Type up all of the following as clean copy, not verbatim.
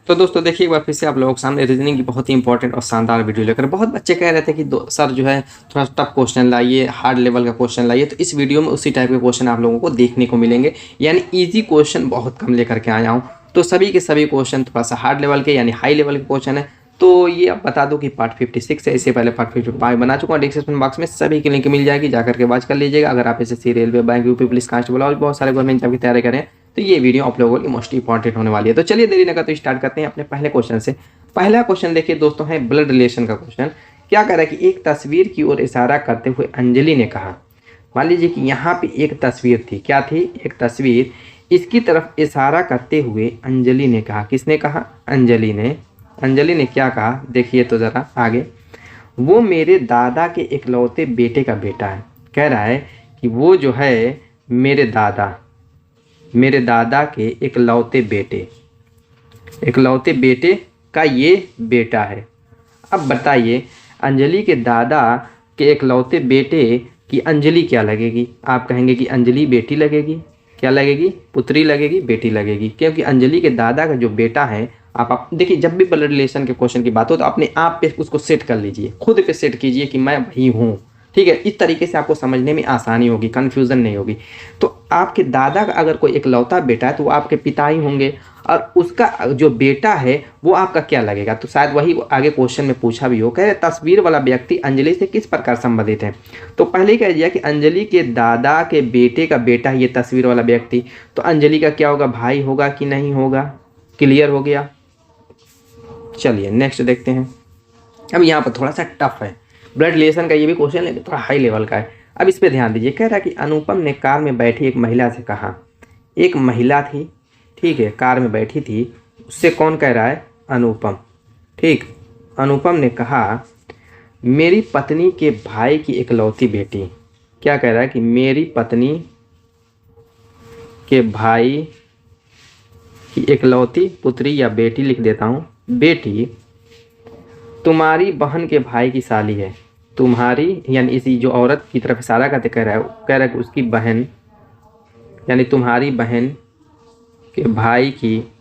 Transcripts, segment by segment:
तो दोस्तों देखिए एक बार फिर से आप लोगों के सामने रीजनिंग की बहुत ही इंपॉर्टेंट और शानदार वीडियो लेकर बहुत बच्चे कह रहे थे कि सर जो है थोड़ा टफ क्वेश्चन लाइए, हार्ड लेवल का क्वेश्चन लाइए। तो इस वीडियो में उसी टाइप के क्वेश्चन आप लोगों को देखने को मिलेंगे, यानी इजी क्वेश्चन बहुत कम लेकर के आया हूँ। तो सभी के सभी क्वेश्चन थोड़ा सा हार्ड लेवल के यानी हाई लेवल के क्वेश्चन है। तो ये आप बता दो कि पार्ट 56 है, इससे पहले पार्ट 55 बना चुका हूँ। डिस्क्रिप्शन बॉक्स में सभी की लिंक मिल जाएगी, जाकर के वॉच कर लीजिएगा। अगर आप SSC, railway, bank, UP police constable और बहुत सारे गवर्नमेंट जॉब की तैयारी करें तो ये वीडियो आप लोगों के लिए मोस्ट इंपॉर्टेंट होने वाली है। तो चलिए देरी न करते तो स्टार्ट करते हैं अपने पहले क्वेश्चन से। पहला क्वेश्चन देखिए दोस्तों है ब्लड रिलेशन का क्वेश्चन। क्या कह रहा है कि एक तस्वीर की ओर इशारा करते हुए अंजलि ने कहा। मान लीजिए कि यहाँ पे एक तस्वीर थी, क्या थी? एक तस्वीर। इसकी तरफ इशारा करते हुए अंजलि ने कहा। किसने कहा? अंजलि ने। अंजलि ने क्या कहा देखिए तो ज़रा आगे। वो मेरे दादा के इकलौते बेटे का बेटा है। कह रहा है कि वो जो है मेरे दादा के इकलौते बेटे का ये बेटा है। अब बताइए अंजलि के दादा के इकलौते बेटे की अंजलि क्या लगेगी? आप कहेंगे कि अंजलि बेटी लगेगी। क्या लगेगी? पुत्री लगेगी, बेटी लगेगी, क्योंकि अंजलि के दादा का जो बेटा है, आप देखिए जब भी ब्लड रिलेशन के क्वेश्चन की बात हो तो अपने आप पे उसको सेट कर लीजिए, खुद पे सेट कीजिए कि मैं वही हूँ। ठीक है, इस तरीके से आपको समझने में आसानी होगी, कन्फ्यूज़न नहीं होगी। तो आपके दादा का अगर कोई इकलौता बेटा है तो वो आपके पिता ही होंगे, और उसका जो बेटा है वो आपका क्या लगेगा? तो शायद वही आगे क्वेश्चन में पूछा भी हो। कह रहे तस्वीर वाला व्यक्ति अंजलि से किस प्रकार संबंधित है। तो पहले ही कह दिया कि अंजलि के दादा के बेटे का बेटा है ये तस्वीर वाला व्यक्ति। तो अंजलि का क्या होगा? भाई होगा कि नहीं होगा? क्लियर हो गया। चलिए नेक्स्ट देखते हैं। अब यहाँ पर थोड़ा सा टफ है, ब्लड रिलेशन का ये भी क्वेश्चन लेकिन थोड़ा हाई लेवल का है। अब इस पे ध्यान दीजिए। कह रहा है कि अनुपम ने कार में बैठी एक महिला से कहा। एक महिला थी, ठीक है, कार में बैठी थी, उससे कौन कह रहा है? अनुपम। ठीक, अनुपम ने कहा मेरी पत्नी के भाई की इकलौती बेटी। क्या कह रहा है कि मेरी पत्नी के भाई की इकलौती पुत्री या बेटी, लिख देता हूँ बेटी, तुम्हारी बहन के भाई की साली है। तुम्हारी यानी इसी जो औरत की तरफ इशारा करते कह रहा है कि उसकी बहन यानी तुम्हारी बहन के भाई की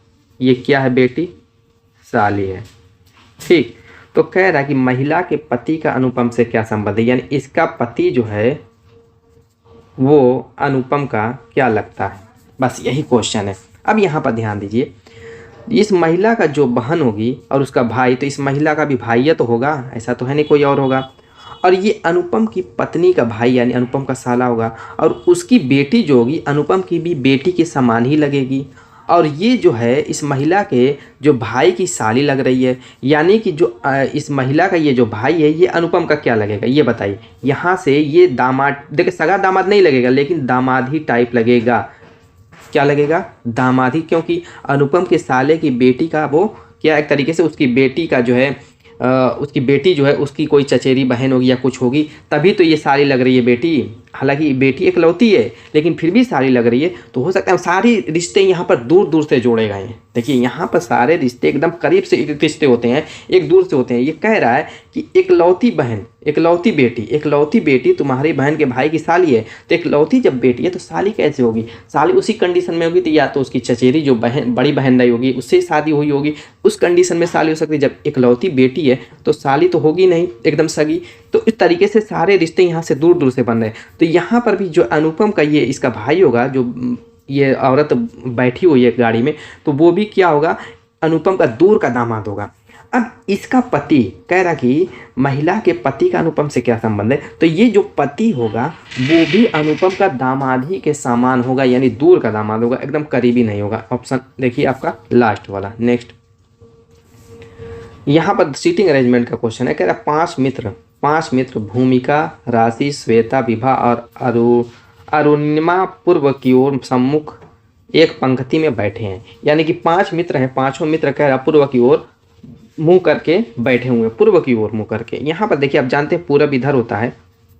ये क्या है? बेटी, साली है। ठीक, तो कह रहा है कि महिला के पति का अनुपम से क्या संबंध है, यानी इसका पति जो है वो अनुपम का क्या लगता है। बस यही क्वेश्चन है। अब यहाँ पर ध्यान दीजिए, इस महिला का जो बहन होगी और उसका भाई, तो इस महिला का भी भाई तो होगा, ऐसा तो है नहीं कोई और होगा। और ये अनुपम की पत्नी का भाई यानी अनुपम का साला होगा, और उसकी बेटी जो होगी अनुपम की भी बेटी के समान ही लगेगी। और ये जो है इस महिला के जो भाई की साली लग रही है, यानी कि जो इस महिला का ये जो भाई है ये अनुपम का क्या लगेगा ये बताइए। यहाँ से ये दामाद, देखिए सगा दामाद नहीं लगेगा लेकिन दामाद ही टाइप लगेगा। क्या लगेगा? दामाद ही, क्योंकि अनुपम के साले की बेटी का वो क्या एक तरीके से उसकी बेटी का जो है उसकी बेटी जो है उसकी कोई चचेरी बहन होगी या कुछ होगी, तभी तो ये साली लग रही है बेटी। हालांकि बेटी इकलौती है लेकिन फिर भी साली लग रही है। तो हो सकता है सारे रिश्ते यहाँ पर दूर दूर से जोड़े गए हैं। देखिए यहाँ पर सारे रिश्ते एकदम करीब से रिश्ते होते हैं, एक दूर से होते हैं। ये कह रहा है कि इकलौती बहन, इकलौती बेटी तुम्हारी बहन के भाई की साली है। तो इकलौती जब बेटी है तो साली कैसे होगी? साली उसी कंडीशन में होगी तो या तो उसकी चचेरी जो बहन, बड़ी बहन नहीं होगी, उससे शादी हुई होगी, उस कंडीशन में साली हो सकती है। जब इकलौती बेटी है तो साली तो होगी नहीं एकदम सगी। तो इस तरीके से सारे रिश्ते यहाँ से दूर दूर से बन रहे हैं। तो यहाँ पर भी जो अनुपम का ये इसका भाई होगा, जो ये औरत बैठी हुई है गाड़ी में, तो वो भी क्या होगा? अनुपम का दूर का दामाद होगा। अब इसका पति कह रहा कि महिला के पति का अनुपम से क्या संबंध है। तो ये जो पति होगा वो भी अनुपम का दामाद ही के समान होगा, यानी दूर का दामाद होगा, एकदम करीबी नहीं होगा। ऑप्शन देखिए आपका लास्ट वाला। नेक्स्ट, यहाँ पर सीटिंग अरेंजमेंट का क्वेश्चन है। कह रहा पांच मित्र भूमिका, राशि, श्वेता, विभा और अरुणिमा पूर्व की ओर सम्मुख एक पंक्ति में बैठे हैं। यानी कि 5 मित्र हैं, पांचों मित्र कह रहा पूर्व की ओर मुंह करके बैठे हुए, पूर्व की ओर मुंह करके। यहाँ पर देखिए आप जानते हैं पूरब इधर होता है,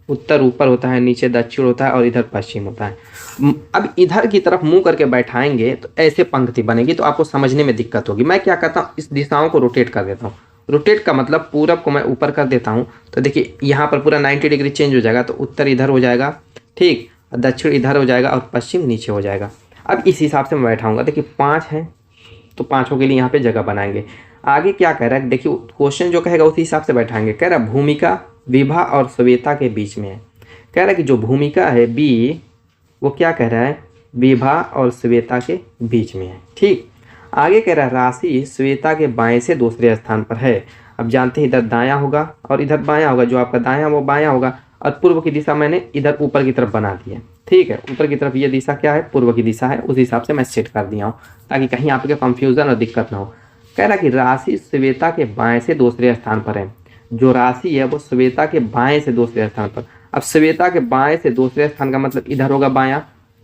उत्तर ऊपर होता है, नीचे दक्षिण होता है और इधर पश्चिम होता है। अब इधर की तरफ मुंह करके बैठाएंगे तो ऐसे पंक्ति बनेगी, तो आपको समझने में दिक्कत होगी। मैं क्या करता हूँ, इस दिशाओं को रोटेट कर देता हूँ। रोटेट का मतलब पूरब को मैं ऊपर कर देता हूँ, तो देखिए यहाँ पर पूरा 90 डिग्री चेंज हो जाएगा। तो उत्तर इधर हो जाएगा, ठीक, दक्षिण इधर हो जाएगा और पश्चिम नीचे हो जाएगा। अब इस हिसाब से मैं बैठाऊँगा। देखिए 5 हैं, तो पाँचों के लिए यहाँ पे जगह बनाएंगे। आगे क्या कह रहा है देखिए, क्वेश्चन जो कहेगा उसी हिसाब से बैठाएंगे। कह रहा है भूमिका विभा और श्वेता के बीच में है। कह रहा है कि जो भूमिका है बी, वो क्या कह रहा है, विभा और श्वेता के बीच में है। ठीक, आगे कह रहा है राशि श्वेता के बाएं से दूसरे स्थान पर है। अब जानते हैं इधर दायां होगा और इधर बायां होगा, जो आपका दायां वो बायां होगा, और पूर्व की दिशा मैंने इधर ऊपर की तरफ बना दी है। ठीक है, ऊपर की तरफ ये दिशा क्या है, पूर्व की दिशा है, उस हिसाब से मैं सेट कर दिया हूँ ताकि कहीं आपके कंफ्यूजन और दिक्कत ना हो। कह रहा कि राशि श्वेता के बाएं से दूसरे स्थान पर है। जो राशि है वो श्वेता के बाएं से दूसरे स्थान पर। अब श्वेता के बाएं से दूसरे स्थान का मतलब इधर होगा बायां,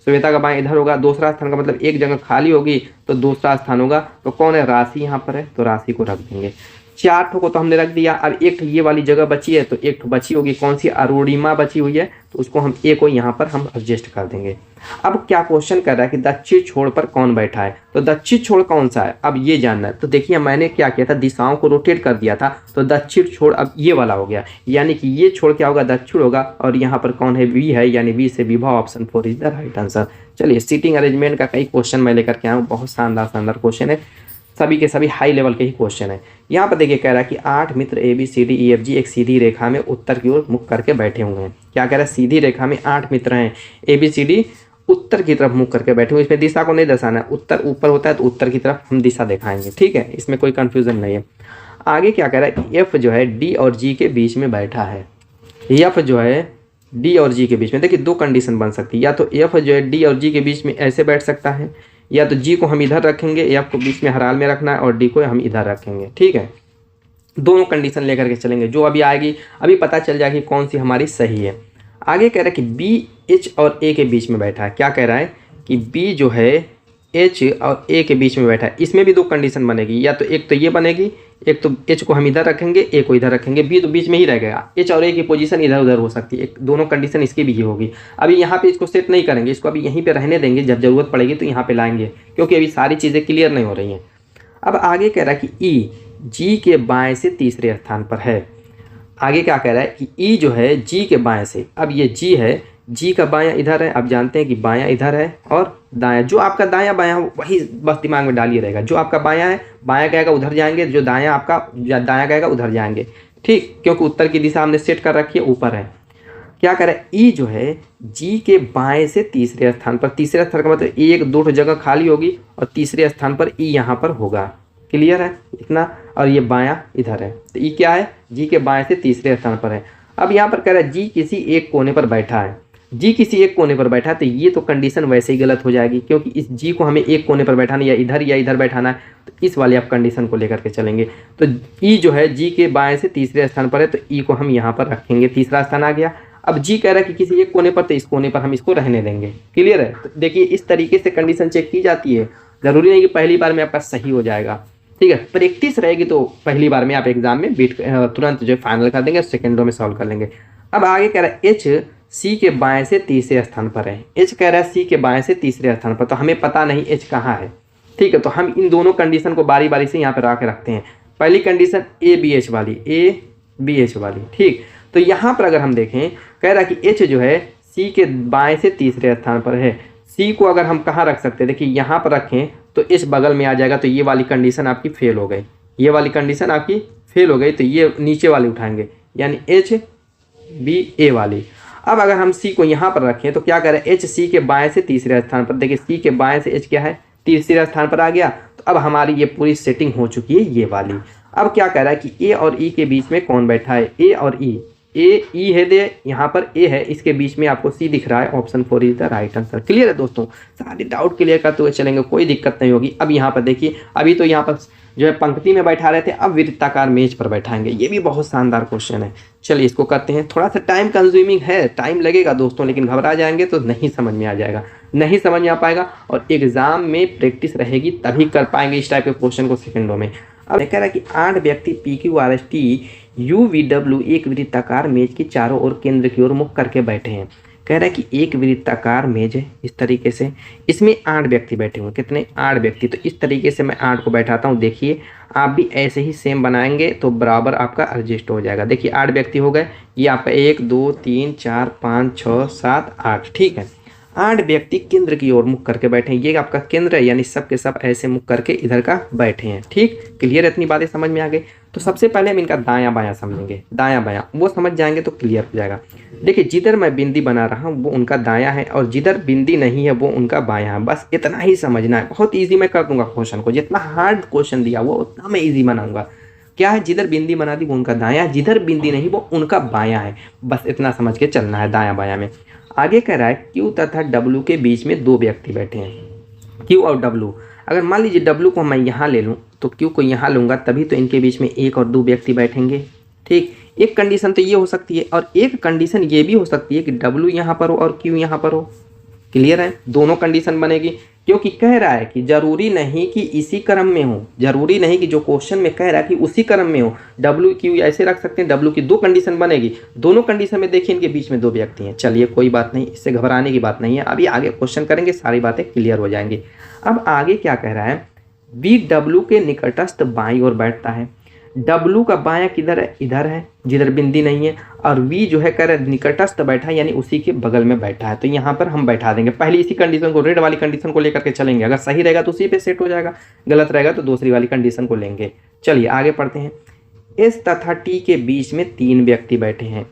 श्वेता का बाएं इधर होगा, दूसरा स्थान का मतलब एक जगह खाली होगी तो दूसरा स्थान होगा। तो कौन है, राशि यहाँ पर है, तो राशि को रख देंगे। 4 ठो को तो हमने रख दिया। अब एक ठो ये वाली जगह बची है, तो एक ठो बची होगी कौन सी, अरुणिमा बची हुई है, तो उसको हम ए को यहाँ पर हम एडजस्ट कर देंगे। अब क्या क्वेश्चन कर रहा है कि दक्षिण छोर पर कौन बैठा है, तो दक्षिण छोर कौन सा है अब ये जानना है। तो देखिए मैंने क्या किया था, दिशाओं को रोटेट कर दिया था, तो दक्षिण छोर अब ये वाला हो गया, यानी कि ये छोर क्या होगा, दक्षिण होगा। और यहाँ पर कौन है, बी है, यानी बी से Vibha, option 4 is the right answer. चलिए सीटिंग अरेंजमेंट का कई क्वेश्चन मैं लेकर के आया हूँ, बहुत शानदार शानदार क्वेश्चन है, सभी के सभी हाई लेवल के ही क्वेश्चन है। यहाँ पर देखिए कह रहा है कि 8 मित्र A B C D E F G एक सीधी रेखा में उत्तर की ओर मुख करके बैठे हुए हैं। क्या कह रहा है, सीधी रेखा में 8 मित्र हैं, ए बी सी डी उत्तर की तरफ मुख करके बैठे हुए। इसमें दिशा को नहीं दर्शाना है, उत्तर ऊपर होता है तो उत्तर की तरफ हम दिशा दिखाएंगे। ठीक है, इसमें कोई कंफ्यूजन नहीं है। आगे क्या कह रहा है कि एफ जो है डी और जी के बीच में बैठा है। एफ जो है डी और जी के बीच में, देखिए 2 कंडीशन बन सकती है, या तो एफ जो है डी और जी के बीच में ऐसे बैठ सकता है, या तो जी को हम इधर रखेंगे, एफ को बीच में हराल में रखना है, और डी को हम इधर रखेंगे। ठीक है, दोनों कंडीशन लेकर के चलेंगे, जो अभी आएगी अभी पता चल जाएगी कौन सी हमारी सही है। आगे कह रहा है कि बी एच और ए के बीच में बैठा है। क्या कह रहा है कि बी जो है एच और ए के बीच में बैठा है। इसमें भी 2 कंडीशन बनेगी, या तो एक तो ये बनेगी, एक तो एच को हम इधर रखेंगे, ए को इधर रखेंगे, बी तो बीच में ही रहेगा। एच और ए की पोजीशन इधर उधर हो सकती है, दोनों कंडीशन इसकी भी होगी। अभी यहाँ पे इसको सेट नहीं करेंगे, इसको अभी यहीं पे रहने देंगे, जब जरूरत पड़ेगी तो यहाँ पे लाएंगे, क्योंकि अभी सारी चीज़ें क्लियर नहीं हो रही हैं। अब आगे कह रहा है कि ई जी के बाएं से तीसरे स्थान पर है। आगे क्या कह रहा है कि ई जो है जी के बाएं से, अब ये जी है, जी का बायां इधर है, अब जानते हैं कि बायां इधर है और दायां, जो आपका दायां बायां वही बस दिमाग में डालिए रहेगा। जो आपका बायां है, बायां कहेगा उधर जाएंगे, जो दायां आपका दायां कहेगा उधर जाएंगे। ठीक, क्योंकि उत्तर की दिशा हमने सेट कर रखी है, ऊपर है। क्या करे, ई जो है जी के बाएं से तीसरे स्थान पर, तीसरे स्थान का मतलब 1-2 जगह खाली होगी और तीसरे स्थान पर ई यहाँ पर होगा। क्लियर है इतना, और ये बायां इधर है, तो ई क्या है, जी के बाएं से तीसरे स्थान पर है। अब यहाँ पर कह रहा है जी किसी एक कोने पर बैठा है, जी किसी एक कोने पर बैठा है, तो ये तो कंडीशन वैसे ही गलत हो जाएगी, क्योंकि इस जी को हमें एक कोने पर बैठाना या इधर बैठाना है, तो इस वाले आप कंडीशन को लेकर के चलेंगे। तो ई जो है जी के बाएं से तीसरे स्थान पर है, तो ई को हम यहाँ पर रखेंगे, तीसरा स्थान आ गया। अब जी कह रहा है कि किसी एक कोने पर, तो इस कोने पर हम इसको रहने देंगे। क्लियर है, तो देखिए इस तरीके से कंडीशन चेक की जाती है, जरूरी नहीं कि पहली बार में आपका सही हो जाएगा। ठीक है, प्रैक्टिस रहेगी तो पहली बार में आप एग्जाम में तुरंत जो फाइनल कर देंगे, सेकेंडों में सॉल्व कर लेंगे। अब आगे कह रहा है एच सी के बाएं से तीसरे स्थान पर है। एच कह रहा है सी के बाएं से तीसरे स्थान पर, तो हमें पता नहीं एच कहाँ है। ठीक है, तो हम इन दोनों कंडीशन को बारी बारी से यहाँ पर आके रखते हैं। पहली कंडीशन ए बी एच वाली, ए बी एच वाली। ठीक, तो यहाँ पर अगर हम देखें, कह रहा है कि एच जो है सी के बाएं से तीसरे स्थान पर है। सी को अगर हम कहाँ रख सकते हैं, देखिए यहाँ पर रखें तो एच बगल में आ जाएगा, तो ये वाली कंडीशन आपकी फेल हो गई, ये वाली कंडीशन आपकी फेल हो गई, तो ये नीचे वाली उठाएंगे, यानी एच बी ए वाली। अब अगर हम सी को यहाँ पर रखें तो क्या करें, एच सी के बाएं से तीसरे स्थान पर, देखिए सी के बाएं से एच क्या है, तीसरे स्थान पर आ गया। तो अब हमारी ये पूरी सेटिंग हो चुकी है, ये वाली। अब क्या कह रहा है कि ए और ई के बीच में कौन बैठा है, ए और ई, ए ई है, दे यहाँ पर ए है, इसके बीच में आपको सी दिख रहा है, option 4 is the right answer. Clear है दोस्तों, सारे डाउट क्लियर करते हुए चलेंगे, कोई दिक्कत नहीं होगी। अब यहाँ पर देखिए, अभी तो यहाँ पर जो है पंक्ति में बैठा रहे थे, अब वृत्ताकार मेज पर बैठाएंगे। ये भी बहुत शानदार क्वेश्चन है। चलिए इसको करते हैं, थोड़ा सा टाइम कंज्यूमिंग है, टाइम लगेगा दोस्तों, लेकिन घबरा जाएंगे तो नहीं समझ में आ जाएगा, नहीं समझ में आ पाएगा, और एग्जाम में प्रैक्टिस रहेगी तभी कर पाएंगे इस टाइप के क्वेश्चन को सेकंडों में। अब कह रहा है कि 8 व्यक्ति P Q R S T U V W एक वृत्ताकार मेज की चारों ओर केंद्र की ओर मुख करके बैठे हैं। कह रहा है कि एक वृत्ताकार मेज है इस तरीके से, इसमें 8 व्यक्ति बैठे हुए, कितने, 8 व्यक्ति। तो इस तरीके से मैं 8 को बैठाता हूँ, देखिए आप भी ऐसे ही सेम बनाएंगे तो बराबर आपका एडजस्ट हो जाएगा। देखिए 8 व्यक्ति हो गए, ये आपका 1 2 3 4 5 6 7 8। ठीक है, 8 व्यक्ति केंद्र की ओर मुख करके बैठे हैं। ये आपका केंद्र है, यानी सब के सब ऐसे मुख करके इधर का बैठे हैं। ठीक, क्लियर, इतनी बातें समझ में आ गई। तो सबसे पहले हम इनका दायां बायां समझेंगे। दायां बायां वो समझ जाएंगे तो क्लियर हो जाएगा। देखिए, जिधर मैं बिंदी बना रहा हूँ वो उनका दायां है और जिधर बिंदी नहीं है वो उनका बायां है। बस इतना ही समझना है। बहुत ईजी मैं कर दूंगा क्वेश्चन को, जितना हार्ड क्वेश्चन दिया वो उतना मैं ईजी बनाऊंगा। क्या है, जिधर बिंदी बना दी वो उनका दायां, जिधर बिंदी नहीं वो उनका बायां है। बस इतना समझ के चलना है दायां बायां में। आगे कह रहा है क्यू तथा डब्लू के बीच में 2 व्यक्ति बैठे हैं। क्यू और डब्लू, अगर मान लीजिए डब्लू को मैं यहाँ ले लूँ तो क्यू को यहाँ लूँगा, तभी तो इनके बीच में 1 और 2 व्यक्ति बैठेंगे। ठीक, एक कंडीशन तो ये हो सकती है और एक कंडीशन ये भी हो सकती है कि डब्लू यहाँ पर हो और क्यू यहाँ पर हो। क्लियर है, दोनों कंडीशन बनेगी, क्योंकि कह रहा है कि जरूरी नहीं कि इसी क्रम में हो, जरूरी नहीं कि जो क्वेश्चन में कह रहा है कि उसी क्रम में हो। डब्ल्यू क्यू ऐसे रख सकते हैं, डब्ल्यू की 2 कंडीशन बनेगी, दोनों कंडीशन में देखिए इनके बीच में 2 व्यक्ति हैं। चलिए कोई बात नहीं, इससे घबराने की बात नहीं है। अभी आगे क्वेश्चन करेंगे, सारी बातें क्लियर हो जाएंगी। अब आगे क्या कह रहा है, बी डब्ल्यू के निकटस्थ बाईं ओर बैठता है। डब्लू का बायां किधर है, इधर है जिधर बिंदी नहीं है, और वी जो है कह रहा है निकटस्थ बैठा है, यानी उसी के बगल में बैठा है। तो यहाँ पर हम बैठा देंगे पहले इसी कंडीशन को, रेड वाली कंडीशन को लेकर के चलेंगे। अगर सही रहेगा तो उसी पे सेट हो जाएगा, गलत रहेगा तो दूसरी वाली कंडीशन को लेंगे। चलिए आगे पढ़ते हैं। एस तथा टी के बीच में 3 व्यक्ति बैठे हैं।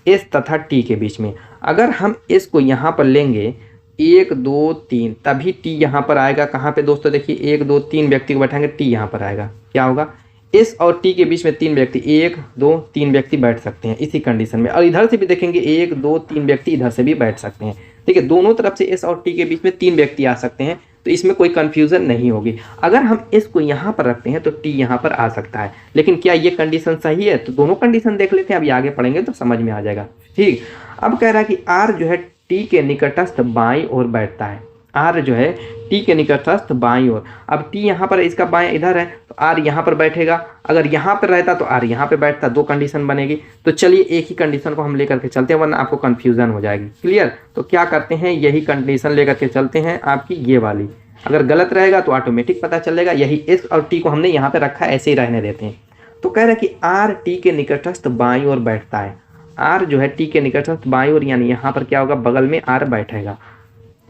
एस तथा टी के बीच में अगर हम एस को यहाँ पर लेंगे 1 2 3, तभी टी यहाँ पर आएगा। कहाँ पे दोस्तों, देखिए 1 2 3 व्यक्ति को बैठाएंगे, टी यहाँ पर आएगा। क्या होगा, एस और टी के बीच में 3 व्यक्ति, 1 2 3 व्यक्ति बैठ सकते हैं इसी कंडीशन में। और इधर से भी देखेंगे 1 2 3 व्यक्ति इधर से भी बैठ सकते हैं। ठीक है, दोनों तरफ से एस और टी के बीच में 3 व्यक्ति आ सकते हैं, तो इसमें कोई कंफ्यूजन नहीं होगी। अगर हम एस को यहाँ पर रखते हैं तो टी यहाँ पर आ सकता है, लेकिन क्या ये कंडीशन सही है? तो दोनों कंडीशन देख लेते हैं, अभी आगे पढ़ेंगे तो समझ में आ जाएगा। ठीक, अब कह रहा है कि आर जो है टी के निकटस्थ बाईं ओर बैठता है। आर जो है टी के निकटस्थ बाईं ओर, अब टी यहाँ पर, इसका बाएं इधर है तो आर यहाँ पर बैठेगा। अगर यहाँ पर रहता तो आर यहाँ पे बैठता, 2 कंडीशन बनेगी। तो चलिए एक ही कंडीशन को हम लेकर के चलते हैं, वरना आपको कंफ्यूजन हो जाएगी। क्लियर, तो क्या करते हैं, यही कंडीशन लेकर के चलते हैं आपकी ये वाली। अगर गलत रहेगा तो ऑटोमेटिक पता चलेगा, यही एस और टी को हमने यहाँ पे रखा है, ऐसे ही रहने देते हैं। तो कह रहे हैं कि आर टी के निकटस्थ बाईं ओर बैठता है। आर जो है टी के निकटस्थ बाईं ओर, यानी यहाँ पर क्या होगा, बगल में आर बैठेगा।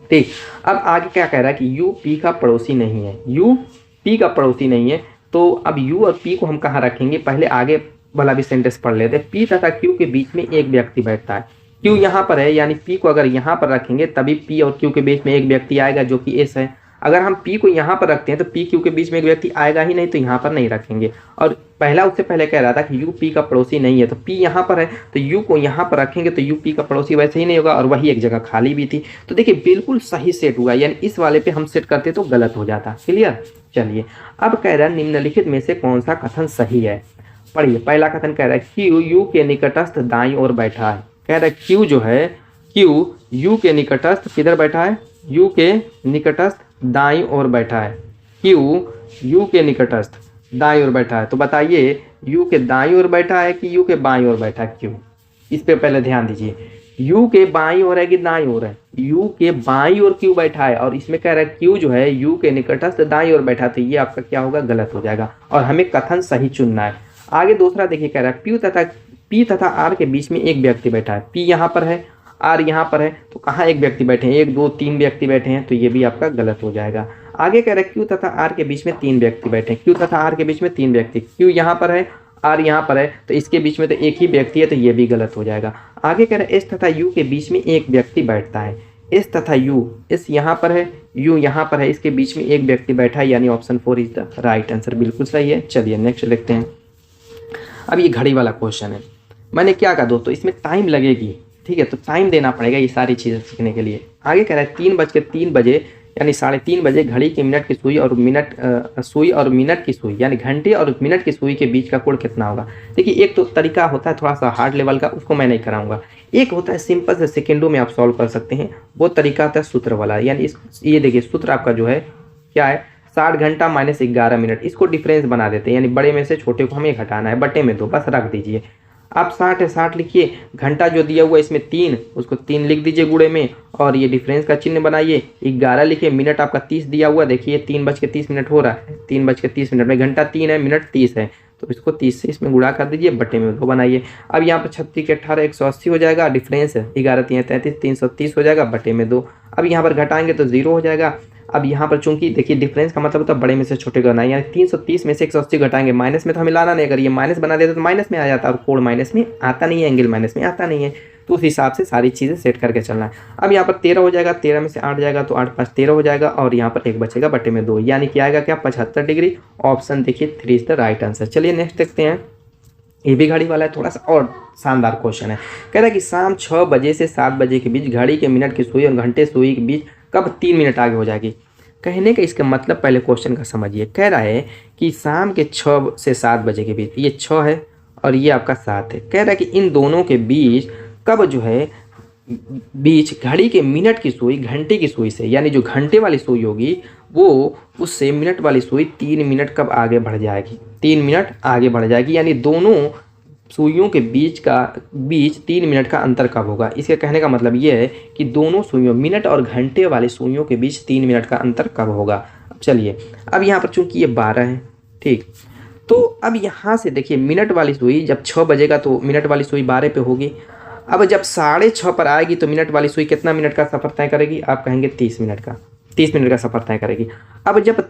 ठीक, अब आगे क्या कह रहा है कि यू पी का पड़ोसी नहीं है। यू पी का पड़ोसी नहीं है, तो अब यू और पी को हम कहाँ रखेंगे, पहले आगे वाला भी सेंटेंस पढ़ लेते हैं। पी तथा क्यू के बीच में एक व्यक्ति बैठता है। क्यू यहाँ पर है, यानी पी को अगर यहाँ पर रखेंगे तभी पी और क्यू के बीच में एक व्यक्ति आएगा जो कि एस है। अगर हम पी को यहाँ पर रखते हैं तो पी क्यू के बीच में एक व्यक्ति आएगा ही नहीं, तो यहाँ पर नहीं रखेंगे। और पहला उससे पहले कह रहा था कि यू पी का पड़ोसी नहीं है, तो पी यहाँ पर है तो यू को यहाँ पर रखेंगे तो यू पी का पड़ोसी वैसे ही नहीं होगा, और वही एक जगह खाली भी थी। तो देखिए बिल्कुल सही सेट हुआ, यानी इस वाले पे हम सेट करते तो गलत हो जाता। क्लियर, चलिए अब कह रहा है निम्नलिखित में से कौन सा कथन सही है। पढ़िए, पहला कथन कह रहा है क्यू यू के निकटस्थ दाईं ओर बैठा है। कह रहा है क्यू जो है, क्यू यू के निकटस्थ किधर बैठा है, यू के निकटस्थ दाईं ओर बैठा है। क्यू यू के निकटस्थ दाईं ओर बैठा है। तो बताइए यू के दाईं ओर बैठा है कि यू के बाईं ओर बैठा है क्यू, इस पे पहले ध्यान दीजिए। यू के बाईं ओर है कि दाईं ओर है, यू के बाईं ओर क्यू बैठा है, और इसमें कह रहा है क्यू जो है यू के निकटस्थ दाईं ओर बैठा, तो ये आपका क्या होगा, गलत हो जाएगा, और हमें कथन सही चुनना है। आगे दूसरा देखिए, कह रहा है पी तथा आर के बीच में एक व्यक्ति बैठा है। पी यहाँ पर है, आर यहाँ पर है, तो कहाँ एक व्यक्ति बैठे हैं, 1 2 3 व्यक्ति बैठे हैं, तो ये भी आपका गलत हो जाएगा। आगे कह रहे हैं क्यू तथा आर के बीच में 3 व्यक्ति बैठे हैं। क्यू तथा आर के बीच में 3 व्यक्ति, क्यू यहाँ पर है, आर यहाँ पर है, तो इसके बीच में तो एक ही व्यक्ति है, तो ये भी गलत हो जाएगा। आगे कह रहे हैं एस तथा यू के बीच में एक व्यक्ति बैठता है। एस तथा यू, एस यहाँ पर है, यू यहाँ पर है, इसके बीच में एक व्यक्ति बैठा है, यानी option 4 is the right answer, बिल्कुल सही है। चलिए नेक्स्ट देखते हैं। अब ये घड़ी वाला क्वेश्चन है। मैंने क्या कहा दोस्तों, इसमें टाइम लगेगी, ठीक है, तो टाइम देना पड़ेगा ये सारी चीज़ें सीखने के लिए। आगे कह रहा है 3:03 बजे यानी 3:30 बजे घड़ी की मिनट की सुई और मिनट की सुई, यानी घंटे और मिनट की सुई के बीच का कोण कितना होगा। देखिए एक तो तरीका होता है थोड़ा सा हार्ड लेवल का, उसको मैं नहीं कराऊंगा। एक होता है सिंपल से सेकेंडों में आप सॉल्व कर सकते हैं, वो तरीका होता है सूत्र वाला। यानी ये देखिए सूत्र आपका जो है क्या है, 60 घंटा माइनस 11 मिनट। इसको डिफरेंस बना देते हैं, यानी बड़े में से छोटे को हमें घटाना है, बटे में 2 बस रख दीजिए। आप 60 है 60 लिखिए, घंटा जो दिया हुआ इसमें 3, उसको 3 लिख दीजिए गुणे में, और ये डिफरेंस का चिन्ह बनाइए। 11 लिखिए, मिनट आपका 30 दिया हुआ, देखिए 3:30 हो रहा है, 3:30 में घंटा 3 है, मिनट 30 है, तो इसको 30 से इसमें गुणा कर दीजिए, बटे में 2 बनाइए। अब यहाँ पर 36 के 18 180 हो जाएगा, डिफरेंस 11 3 33 330 हो जाएगा, बटे में 2। अब यहाँ पर घटाएंगे तो 0 हो जाएगा। अब यहाँ पर चूंकि देखिए डिफरेंस का मतलब होता है बड़े में से छोटे करना है, यानी 330 में से 180 घटाएंगे, माइनस में तो हमें लाना नहीं, अगर ये माइनस बना देते तो माइनस में आ जाता, और कोण माइनस में आता नहीं है, एंगल माइनस में आता नहीं है, तो उस हिसाब से सारी चीज़ें सेट करके चलना है। अब यहाँ पर 13 हो जाएगा, 13 में से 8 जाएगा तो 8 5 13 हो जाएगा, और यहाँ पर 1 बचेगा, बटे में 2, यानी क्या आएगा क्या 75 डिग्री। ऑप्शन देखिए 3 इज द राइट आंसर। चलिए नेक्स्ट देखते हैं, ये भी घड़ी वाला है, थोड़ा सा और शानदार क्वेश्चन है। कह रहा है कि शाम 6 बजे से 7 बजे के बीच घड़ी के मिनट की सुई और घंटे सुई के बीच कब 3 मिनट आगे हो जाएगी। कहने का इसका मतलब पहले क्वेश्चन का समझिए। कह रहा है कि शाम के 6 से 7 बजे के बीच, ये 6 है और ये आपका 7 है। कह रहा है कि इन दोनों के बीच कब जो है बीच घड़ी के मिनट की सुई घंटे की सुई से, यानी जो घंटे वाली सुई होगी वो उससे मिनट वाली सुई 3 मिनट कब आगे बढ़ जाएगी, 3 मिनट आगे बढ़ जाएगी, यानी दोनों सुइयों के बीच 3 मिनट का अंतर कब होगा। इसके कहने का मतलब ये है कि दोनों सुइयों मिनट और घंटे वाली सुइयों के बीच 3 मिनट का अंतर कब होगा। अब चलिए, अब यहाँ पर चूंकि ये 12 है, ठीक, तो अब यहाँ से देखिए मिनट वाली सुई जब 6 बजेगा तो मिनट वाली सुई 12 पे होगी। अब जब 6:30 पर आएगी तो मिनट वाली सुई कितना मिनट का सफ़र तय करेगी, आप कहेंगे 30 मिनट का, 30 मिनट का सफ़र तय करेगी। अब जब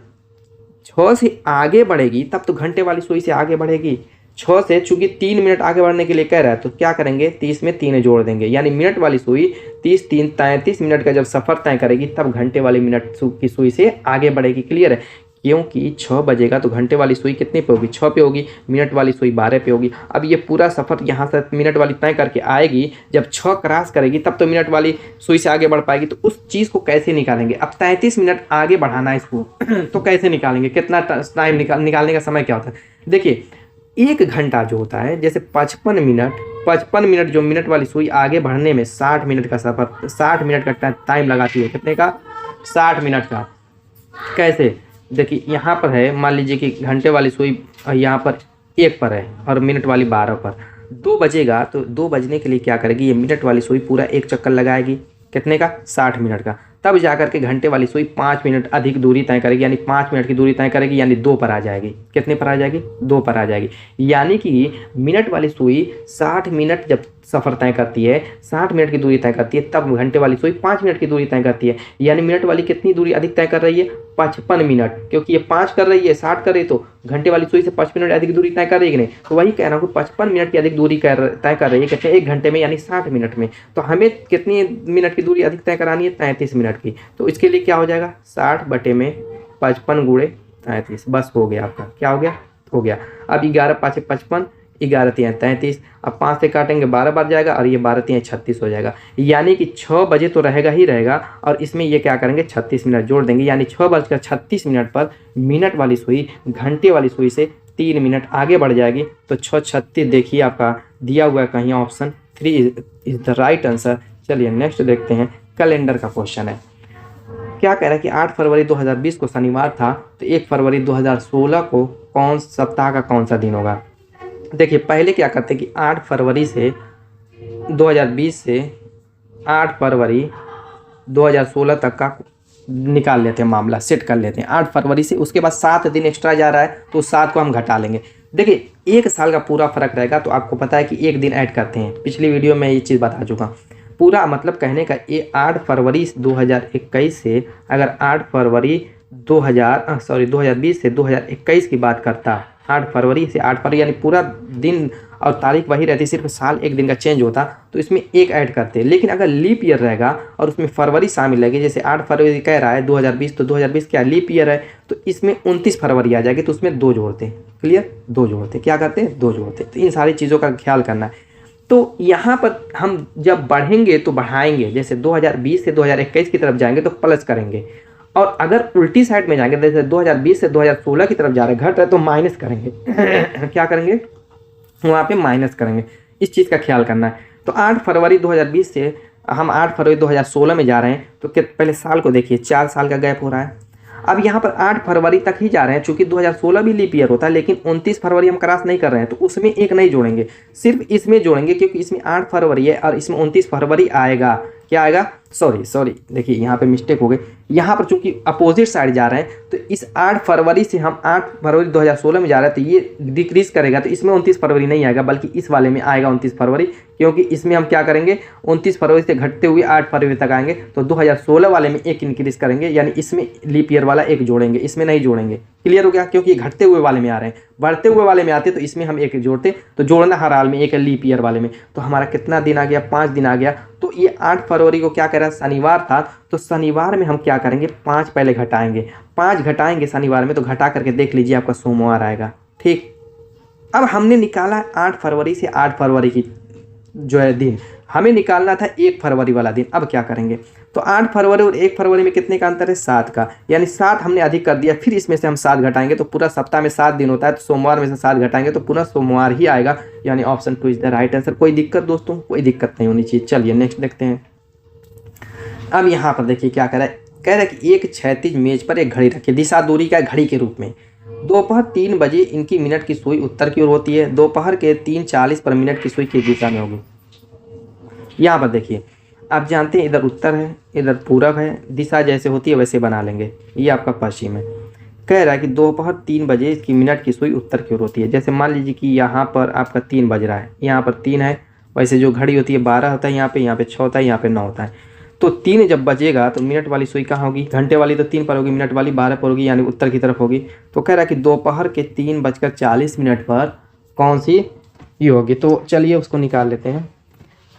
6 से आगे बढ़ेगी तब तो घंटे वाली सुई से आगे बढ़ेगी। 6 से चूंकि 3 मिनट आगे बढ़ने के लिए कह रहा है तो क्या करेंगे, 30 में 3 जोड़ देंगे, यानी मिनट वाली सुई 30 3 33 मिनट का जब सफ़र तय करेगी तब घंटे वाली मिनट की सुई से आगे बढ़ेगी। क्लियर है, क्योंकि 6 बजेगा तो घंटे वाली सुई कितने पे होगी, 6 पे होगी, मिनट वाली सुई 12 पे होगी। अब ये पूरा सफ़र यहाँ से मिनट वाली तय करके आएगी, जब 6 क्रॉस करेगी तब तो मिनट वाली सुई से आगे बढ़ पाएगी। तो उस चीज़ को कैसे निकालेंगे, अब 33 मिनट आगे बढ़ाना है इसको तो कैसे निकालेंगे, कितना टाइम निकालने का समय क्या होता है। देखिए 1 घंटा जो होता है, जैसे 55 मिनट जो मिनट वाली सुई आगे बढ़ने में 60 मिनट का सफ़र, 60 मिनट का टाइम लगाती है, कितने का, 60 मिनट का। कैसे, देखिए यहाँ पर है, मान लीजिए कि घंटे वाली सुई यहाँ पर 1 पर है और मिनट वाली 12 पर, 2 बजेगा तो 2 बजने के लिए क्या करेगी, ये मिनट वाली सुई पूरा 1 चक्कर लगाएगी, कितने का, 60 मिनट का। तब जाकर के घंटे वाली सुई 5 मिनट अधिक दूरी तय करेगी, यानी 5 मिनट की दूरी तय करेगी, यानी 2 पर आ जाएगी। कितने पर आ जाएगी, 2 पर आ जाएगी। यानी कि मिनट वाली सुई 60 मिनट जब सफ़र तय करती है, 60 मिनट की दूरी तय करती है, तब घंटे वाली सुई 5 मिनट की दूरी तय करती है। यानी मिनट वाली कितनी दूरी अधिक तय कर रही है, 55 मिनट, क्योंकि ये 5 कर रही है, 60 कर रही है, तो घंटे वाली सुई से 5 मिनट अधिक दूरी तय कर रही है कि नहीं। तो वही कह रहा हूँ, 55 मिनट की अधिक दूरी तय कर रही है, कहते हैं 1 घंटे में, यानी 60 मिनट में। तो हमें कितनी मिनट की दूरी अधिक तय करानी है, 33 मिनट की। तो इसके लिए क्या हो जाएगा, 60 बटे में 55 गुणे 33, बस हो गया आपका, क्या हो गया, हो गया। अब 11 5 55, 11 3 33, अब 5 से काटेंगे 12 बार जाएगा, और ये 12 3 36 हो जाएगा। यानी कि 6 बजे तो रहेगा ही रहेगा, और इसमें ये क्या करेंगे, 36 मिनट जोड़ देंगे, यानी 6:36 मिनट पर मिनट वाली सुई घंटे वाली सुई से 3 मिनट आगे बढ़ जाएगी। तो 6:36 देखिए आपका दिया हुआ है कहीं, option 3 is the right answer. चलिए नेक्स्ट देखते हैं, कैलेंडर का क्वेश्चन है। क्या कह रहा है कि 8 फरवरी 2020 को शनिवार था, तो 1 फरवरी 2016 को कौन सप्ताह का कौन सा दिन होगा। देखिए पहले क्या करते हैं कि 8 फरवरी से 2020 से 8 फरवरी 2016 तक का निकाल लेते हैं, मामला सेट कर लेते हैं 8 फरवरी से। उसके बाद 7 दिन एक्स्ट्रा जा रहा है तो 7 को हम घटा लेंगे। देखिए 1 साल का पूरा फर्क रहेगा, तो आपको पता है कि 1 दिन ऐड करते हैं, पिछली वीडियो में ये चीज़ बता चुका। पूरा मतलब कहने का ये 8 फरवरी 2021 से, अगर 8 फरवरी 2020 से 2021 की बात करता, 8 फरवरी से 8 फरवरी, यानी पूरा दिन और तारीख वही रहती, सिर्फ साल 1 दिन का चेंज होता, तो इसमें 1 ऐड करते। लेकिन अगर लीप ईयर रहेगा और उसमें फरवरी शामिल रहेगी, जैसे 8 फरवरी कह रहा है 2020, तो 2020 क्या लीप ईयर है, तो इसमें 29 फरवरी आ जाएगी, तो उसमें 2 जोड़ते हैं। क्लियर, 2 जोड़ते, क्या करते हैं, 2 जोड़ते। तो इन सारी चीज़ों का ख्याल करना है। तो यहाँ पर हम जब बढ़ेंगे तो बढ़ाएंगे, जैसे 2020 से 2021 की तरफ जाएंगे तो प्लस करेंगे, और अगर उल्टी साइड में जाएंगे, जैसे 2020 से 2016 की तरफ जा रहे घट रहे, तो माइनस करेंगे क्या करेंगे, वहाँ पे माइनस करेंगे। इस चीज़ का ख्याल करना है। तो 8 फरवरी 2020 से हम 8 फरवरी 2016 में जा रहे हैं, तो पहले साल को देखिए, 4 साल का गैप हो रहा है। अब यहाँ पर 8 फरवरी तक ही जा रहे हैं, चूंकि 2016 भी लीप ईयर होता है, लेकिन 29 फरवरी हम क्रॉस नहीं कर रहे हैं, तो उसमें 1 नहीं जोड़ेंगे, सिर्फ इसमें जोड़ेंगे, क्योंकि इसमें 8 फरवरी है और इसमें 29 फरवरी आएगा। क्या आएगा, सॉरी देखिए यहाँ पे मिस्टेक हो गई। यहाँ पर चूंकि अपोजिट साइड जा रहे हैं तो इस 8 फरवरी से हम 8 फरवरी 2016 में जा रहे हैं, तो ये डिक्रीज करेगा, तो इसमें 29 फरवरी नहीं आएगा बल्कि इस वाले में आएगा 29 फरवरी, क्योंकि इसमें हम क्या करेंगे 29 फरवरी से घटते हुए 8 फरवरी तक आएंगे, तो 2016 वाले में एक इंक्रीज करेंगे, यानी इसमें लीप ईयर वाला एक जोड़ेंगे, इसमें नहीं जोड़ेंगे। क्लियर हो गया, क्योंकि ये घटते हुए वाले में आ रहे हैं, बढ़ते हुए वाले में आते तो इसमें हम एक जोड़ते, तो जोड़ना हर हाल में एक लीप ईयर वाले में। तो हमारा कितना दिन आ गया, 5 दिन आ गया। तो ये 8 फरवरी को क्या कह रहा है, शनिवार था, तो शनिवार में हम क्या करेंगे 5 पहले घटाएंगे, 5 घटाएंगे शनिवार में, तो घटा करके देख लीजिए आपका सोमवार आएगा। ठीक, अब हमने निकाला 8 फरवरी से 8 फरवरी की जो है दिन, हमें निकालना था 1 फरवरी वाला दिन। अब क्या करेंगे, तो 8 फरवरी और 1 फरवरी में कितने का अंतर है, 7 का, यानी 7 हमने अधिक कर दिया, फिर इसमें से हम 7 घटाएंगे, तो पूरा सप्ताह में 7 दिन होता है, तो सोमवार में से 7 घटाएंगे तो पुनः सोमवार ही आएगा, यानी option 2 is the right answer. कोई दिक्कत दोस्तों, कोई दिक्कत नहीं होनी चाहिए। चलिए नेक्स्ट देखते हैं। अब यहाँ पर देखिए क्या कह रहा है कि एक क्षैतिज मेज पर एक घड़ी रखिए, दिशा दूरी का घड़ी के रूप में। दोपहर 3 बजे इनकी मिनट की सुई उत्तर की ओर होती है, दोपहर के 3:40 पर मिनट की सुई किस दिशा में होगी। यहाँ पर देखिए आप जानते हैं इधर उत्तर है, इधर पूरब है, दिशा जैसे होती है वैसे बना लेंगे। ये आपका पश्चिम है। कह रहा है कि दोपहर 3 बजे इसकी मिनट की सुई उत्तर की ओर होती है। जैसे मान लीजिए कि यहाँ पर आपका 3 बज रहा है, यहाँ पर 3 है, वैसे जो घड़ी होती है 12 होता है, यहाँ पे 6 होता है, यहाँ पे 9 होता है। तो 3 जब बजेगा तो मिनट वाली सुई कहाँ होगी, घंटे वाली तो 3 पर होगी, मिनट वाली 12 पर होगी, यानी उत्तर की तरफ होगी। तो कह रहा है कि दोपहर के 3:40 पर कौन सी ये होगी। तो चलिए उसको निकाल लेते हैं।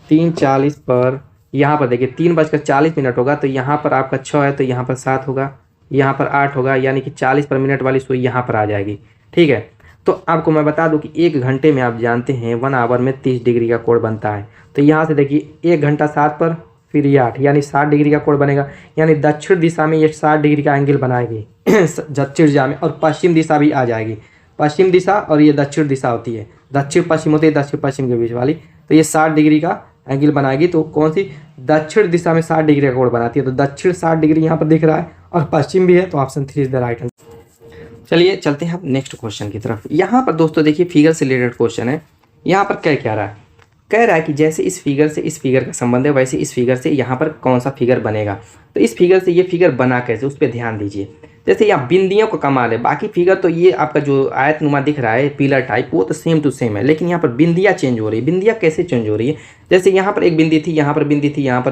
3:40 पर यहाँ पर देखिए 3:40 होगा, तो यहाँ पर आपका 6 है, तो यहाँ पर 7 होगा, यहाँ पर 8 होगा, यानी कि 40 पर मिनट वाली सुई यहाँ पर आ जाएगी। ठीक है, तो आपको मैं बता दूं कि 1 घंटे में आप जानते हैं 1 आवर में 30 डिग्री का कोण बनता है। तो यहाँ से देखिए 1 घंटा 7 पर, फिर ये 8, यानी 60 डिग्री का कोण बनेगा, यानी दक्षिण दिशा में ये 60 डिग्री का एंगल बनाएगी दक्षिण दिशा में, और पश्चिम दिशा भी आ जाएगी। पश्चिम दिशा और ये दक्षिण दिशा होती है, दक्षिण पश्चिम होती है, दक्षिण पश्चिम के बीच वाली, तो ये 60 डिग्री का एंगल बनाएगी। तो कौन सी, दक्षिण दिशा में 60 डिग्री का कोण बनाती है, तो दक्षिण 60 डिग्री यहाँ पर दिख रहा है, और पश्चिम भी है, तो option 3 is the right answer. चलिए चलते हैं अब नेक्स्ट क्वेश्चन की तरफ। यहाँ पर दोस्तों देखिए फिगर से रिलेटेड क्वेश्चन है। यहाँ पर क्या रहा है, कह रहा है कि जैसे इस फिगर से इस फिगर का संबंध है, वैसे इस फिगर से यहाँ पर कौन सा फिगर बनेगा। तो इस फिगर से ये फिगर बना कैसे, उस पर ध्यान दीजिए। जैसे यहाँ बिंदियों का कमाल है, बाकी फिगर तो ये आपका जो आयतनुमा दिख रहा है पिलर टाइप, वो तो सेम टू सेम है, लेकिन यहाँ पर बिंदियाँ चेंज हो रही है। बिंदियाँ कैसे चेंज हो रही है, जैसे यहाँ पर एक बिंदी थी, यहाँ पर बिंदी थी, यहाँ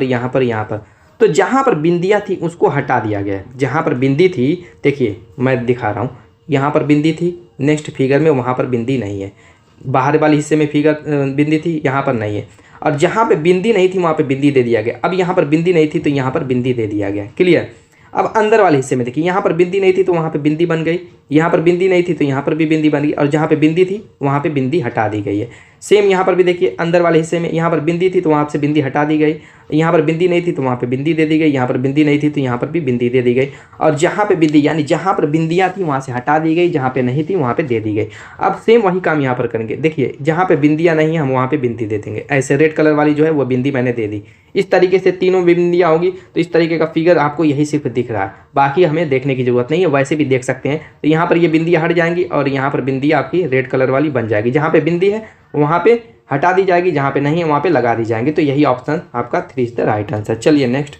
पर, तो जहाँ पर बिंदियाँ थी उसको हटा दिया गया है। जहाँ पर बिंदी थी, देखिए मैं दिखा रहा हूँ, यहाँ पर बिंदी थी, नेक्स्ट फिगर में वहाँ पर बिंदी नहीं है, बाहर वाले हिस्से में फिगर बिंदी थी, यहाँ पर नहीं है, और जहाँ पे बिंदी नहीं थी वहाँ पे बिंदी दे दिया गया। अब यहाँ पर बिंदी नहीं थी तो यहाँ पर बिंदी दे दिया गया। क्लियर। अब अंदर वाले हिस्से में देखिए, यहाँ पर बिंदी नहीं थी तो वहाँ पे बिंदी बन गई, यहाँ पर बिंदी नहीं थी तो यहाँ पर भी बिंदी बन गई, और जहाँ पे बिंदी थी वहाँ पे बिंदी हटा दी गई है। सेम यहाँ पर भी देखिए, अंदर वाले हिस्से में यहाँ पर बिंदी थी तो वहाँ से बिंदी हटा दी गई, यहाँ पर बिंदी नहीं थी तो वहाँ पे बिंदी दे दी गई, यहाँ पर बिंदी नहीं थी तो यहाँ पर भी बिंदी दे दी गई, और जहाँ पे बिंदी यानी जहाँ पर बिंदियाँ थी वहाँ से हटा दी गई, जहाँ पे नहीं थी वहाँ पे दे दी गई। अब सेम वही काम यहाँ पर करेंगे। देखिए जहाँ पे बिंदियाँ नहीं है हम वहाँ पे बिंदी दे देंगे। ऐसे रेड कलर वाली जो है वो बिंदी मैंने दे दी। इस तरीके से तीनों बिंदियाँ होगी, तो इस तरीके का फिगर आपको यही सिर्फ दिख रहा है, बाकी हमें देखने की जरूरत नहीं है, वैसे भी देख सकते हैं। तो यहाँ पर ये बिंदियाँ हट जाएंगी और यहाँ पर बिंदी आपकी रेड कलर वाली बन जाएगी। जहाँ पे बिंदी है वहाँ पे हटा दी जाएगी, जहाँ पे नहीं है वहाँ पे लगा दी जाएंगी। तो यही ऑप्शन आपका 3 इज द राइट आंसर। चलिए नेक्स्ट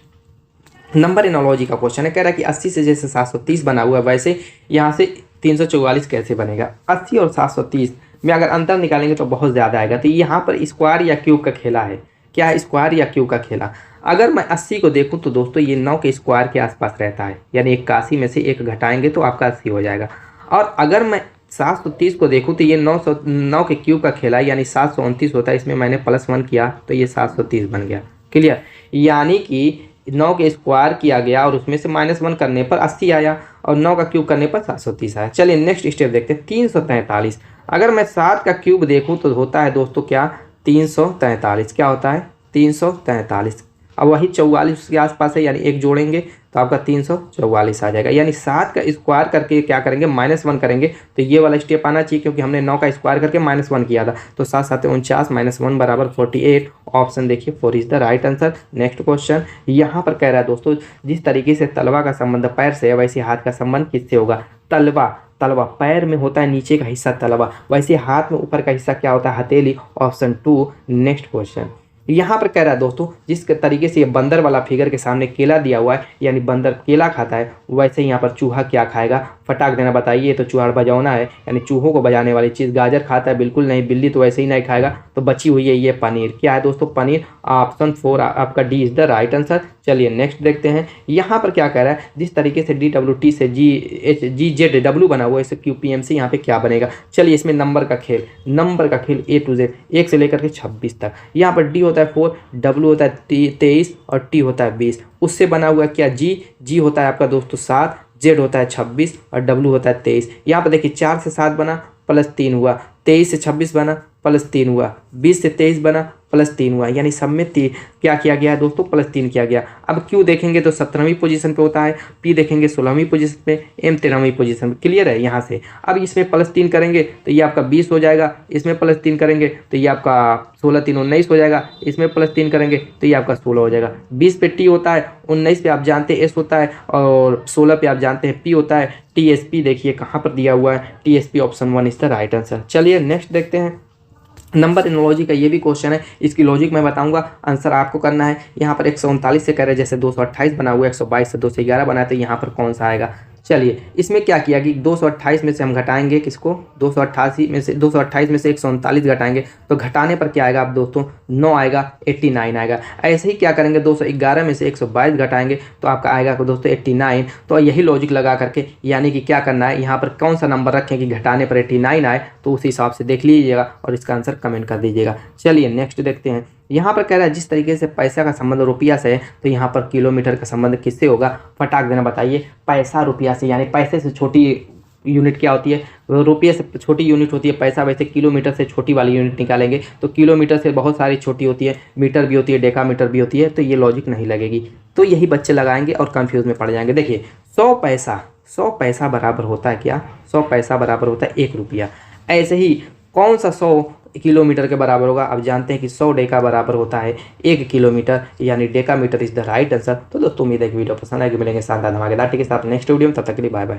नंबर एनोलॉजी का क्वेश्चन है। कह रहा है कि 80 से जैसे 730 बना हुआ है वैसे यहाँ से 344 कैसे बनेगा। 80 और 730 में अगर अंतर निकालेंगे तो बहुत ज़्यादा आएगा। तो यहाँ पर स्क्वायर या क्यूब का खेला है। क्या है, स्क्वायर या क्यूब का खेला। अगर मैं 80 को देखूँ तो दोस्तों ये 9 के स्क्वायर के आसपास रहता है, यानी 81 में से 1 घटाएंगे तो आपका 80 हो जाएगा। और अगर मैं 730 को देखूँ तो ये 9 के क्यूब का खेला है, यानी 729 होता है। इसमें मैंने +1 किया तो ये 730 बन गया। क्लियर। यानी कि 9 के स्क्वायर किया गया और उसमें से -1 करने पर 80 आया, और 9 का क्यूब करने पर 730 आया। चलिए नेक्स्ट स्टेप देखते हैं। 343 अगर मैं 7 का क्यूब देखूँ तो होता है दोस्तों क्या, 343। क्या होता है, 343। अब वही 44 के आसपास है, यानी 1 जोड़ेंगे तो आपका 344 आ जाएगा। यानी 7 का स्क्वायर करके क्या करेंगे, -1 करेंगे, तो ये वाला स्टेप आना चाहिए, क्योंकि हमने 9 का स्क्वायर करके -1 किया था। तो 7 7 49 -1 बराबर 48। ऑप्शन देखिए 4 is the right answer. Next question यहाँ पर कह रहा है दोस्तों, जिस तरीके से तलवा का संबंध पैर से है वैसे हाथ का संबंध किससे होगा। तलवा पैर में होता है नीचे का हिस्सा तलवा, वैसे हाथ में ऊपर का हिस्सा क्या होता है, हथेली। ऑप्शन 2। नेक्स्ट क्वेश्चन यहाँ पर कह रहा है दोस्तों, जिस तरीके से ये बंदर वाला फिगर के सामने केला दिया हुआ है, यानी बंदर केला खाता है, वैसे ही यहाँ पर चूहा क्या खाएगा, फटाक देना बताइए। तो चूहा बजाना है, यानी चूहों को बजाने वाली चीज़। गाजर खाता है, बिल्कुल नहीं। बिल्ली तो वैसे ही नहीं खाएगा। तो बची हुई है ये पनीर। क्या है दोस्तों, पनीर। ऑप्शन 4 आपका D is the right answer. चलिए नेक्स्ट देखते हैं। यहाँ पर क्या कह रहा है, जिस तरीके से DWT से GZW बना हुआ है, इसे QPM से यहाँ पे क्या बनेगा। चलिए इसमें नंबर का खेल A to Z, 1 से लेकर के 26 तक। यहाँ पर D होता है 4, W होता है 23 और T होता है 20। उससे बना हुआ क्या, G होता है आपका दोस्तों 7, Z होता है 26 और W होता है 23। यहाँ पर देखिए 4 से 7 बना प्लस 3 हुआ, 23 से 26 बना प्लस 3 हुआ, 20 से 23 बना प्लस 3 हुआ, यानी सब में क्या किया गया है दोस्तों, प्लस 3 किया गया। अब क्यू देखेंगे तो 17वीं पोजीशन पे होता है, पी देखेंगे 16वीं पोजीशन पे, एम 13वीं पोजीशन पे। क्लियर है यहाँ से। अब इसमें प्लस 3 करेंगे तो ये आपका 20 हो जाएगा, इसमें प्लस 3 करेंगे तो ये आपका 16 3 19 हो जाएगा, इसमें प्लस 3 करेंगे तो ये आपका 16 हो जाएगा। 20 पे टी होता है, 19 पे आप जानते हैं एस होता है, और 16 पे आप जानते हैं पी होता है। TSP देखिए कहाँ पर दिया हुआ है, TSP option 1 is the right answer. चलिए नेक्स्ट देखते हैं। नंबर एनोलॉजी का ये भी क्वेश्चन है, इसकी लॉजिक मैं बताऊंगा, आंसर आपको करना है। यहाँ पर 139 से कह रहे हैं, जैसे 228 बना हुआ है, 122 से 211 बना है, तो यहाँ पर कौन सा आएगा। चलिए इसमें क्या किया कि 228 में से हम घटाएंगे किसको, 228 में से 139 घटाएंगे, तो घटाने पर क्या आएगा आप दोस्तों, 9 आएगा, 89 आएगा। ऐसे ही क्या करेंगे, 211 में से 122 घटाएंगे तो आपका आएगा दोस्तों 89। तो यही लॉजिक लगा करके, यानी कि क्या करना है, यहाँ पर कौन सा नंबर रखें कि घटाने पर 89 आए, तो उस हिसाब से देख लीजिएगा और इसका आंसर कमेंट कर दीजिएगा। चलिए नेक्स्ट देखते हैं। यहाँ पर कह रहा है, जिस तरीके से पैसा का संबंध रुपया से है, तो यहाँ पर किलोमीटर का संबंध किससे होगा, फटाक देना बताइए। पैसा रुपया से, यानी पैसे से छोटी यूनिट क्या होती है, रुपये से छोटी यूनिट होती है पैसा। वैसे किलोमीटर से छोटी वाली यूनिट निकालेंगे तो किलोमीटर से बहुत सारी छोटी होती है, मीटर भी होती है, डेकामीटर भी होती है, तो ये लॉजिक नहीं लगेगी। तो यही बच्चे लगाएंगे और कंफ्यूज में पड़ जाएंगे। देखिए 100 पैसा बराबर होता है क्या, 100 पैसा बराबर होता है 1 रुपया। ऐसे ही कौन सा 100 किलोमीटर के बराबर होगा, आप जानते हैं कि 100 डेका बराबर होता है 1 किलोमीटर, यानी decametre is the right answer. तो दोस्तों उम्मीद है कि वीडियो पसंद आएगी। मिलेंगे शानदार धमाकेदार के साथ नेक्स्ट वीडियो में, तब तक के लिए बाय बाय।